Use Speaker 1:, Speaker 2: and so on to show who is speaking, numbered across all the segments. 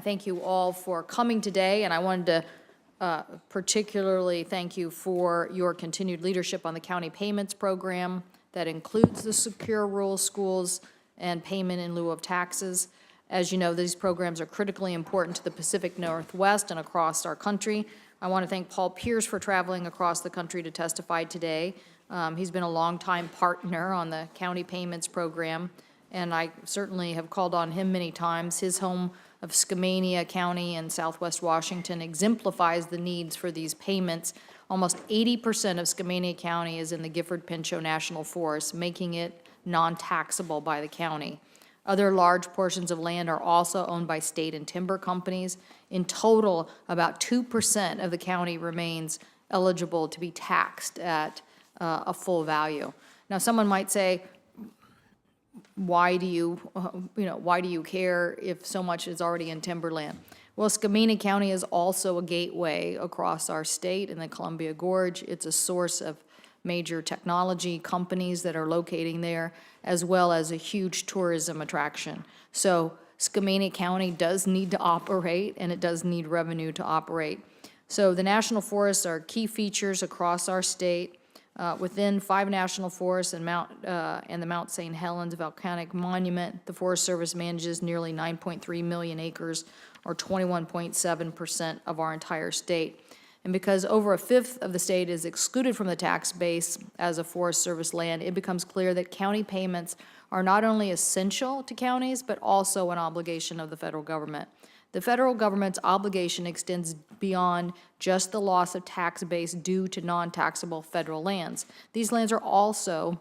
Speaker 1: thank you all for coming today, and I wanted to particularly thank you for your continued leadership on the county payments program that includes the secure rural schools and payment in lieu of taxes. As you know, these programs are critically important to the Pacific Northwest and across our country. I want to thank Paul Pierce for traveling across the country to testify today. He's been a longtime partner on the county payments program, and I certainly have called on him many times. His home of Skamania County in Southwest Washington exemplifies the needs for these payments. Almost 80% of Skamania County is in the Gifford-Pinchot National Forest, making it non-taxable by the county. Other large portions of land are also owned by state and timber companies. In total, about 2% of the county remains eligible to be taxed at a full value. Now, someone might say, why do you care if so much is already in timberland? Well, Skamania County is also a gateway across our state in the Columbia Gorge. It's a source of major technology companies that are locating there, as well as a huge tourism attraction. So Skamania County does need to operate, and it does need revenue to operate. So the national forests are key features across our state. Within 5 national forests and the Mount St. Helens Volcanic Monument, the Forest Service manages nearly 9.3 million acres, or 21.7% of our entire state. And because over 1/5 of the state is excluded from the tax base as a Forest Service land, it becomes clear that county payments are not only essential to counties, but also an obligation of the federal government. The federal government's obligation extends beyond just the loss of tax base due to non-taxable federal lands. These lands are also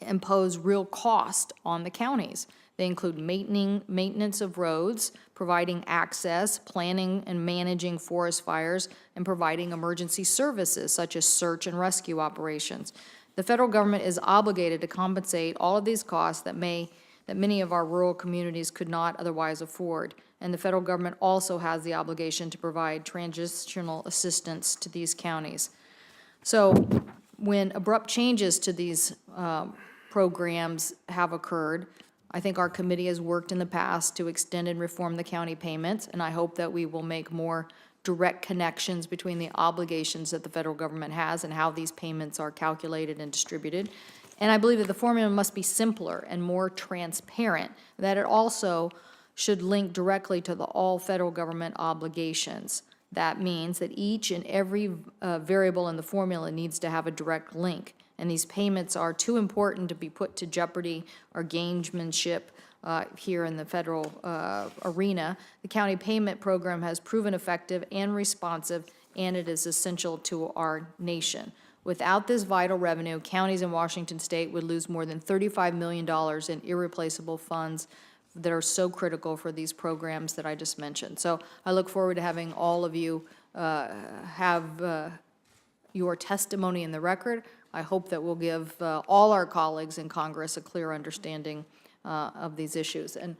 Speaker 1: impose real cost on the counties. They include maintenance of roads, providing access, planning and managing forest fires, and providing emergency services such as search and rescue operations. The federal government is obligated to compensate all of these costs that many of our rural communities could not otherwise afford. And the federal government also has the obligation to provide transitional assistance to these counties. So when abrupt changes to these programs have occurred, I think our committee has worked in the past to extend and reform the county payments, and I hope that we will make more direct connections between the obligations that the federal government has and how these payments are calculated and distributed. And I believe that the formula must be simpler and more transparent, that it also should link directly to all federal government obligations. That means that each and every variable in the formula needs to have a direct link, and these payments are too important to be put to jeopardy or gamesmanship here in the federal arena. The county payment program has proven effective and responsive, and it is essential to our nation. Without this vital revenue, counties in Washington state would lose more than $35 million in irreplaceable funds that are so critical for these programs that I just mentioned. So I look forward to having all of you have your testimony in the record. I hope that we'll give all our colleagues in Congress a clear understanding of these issues. And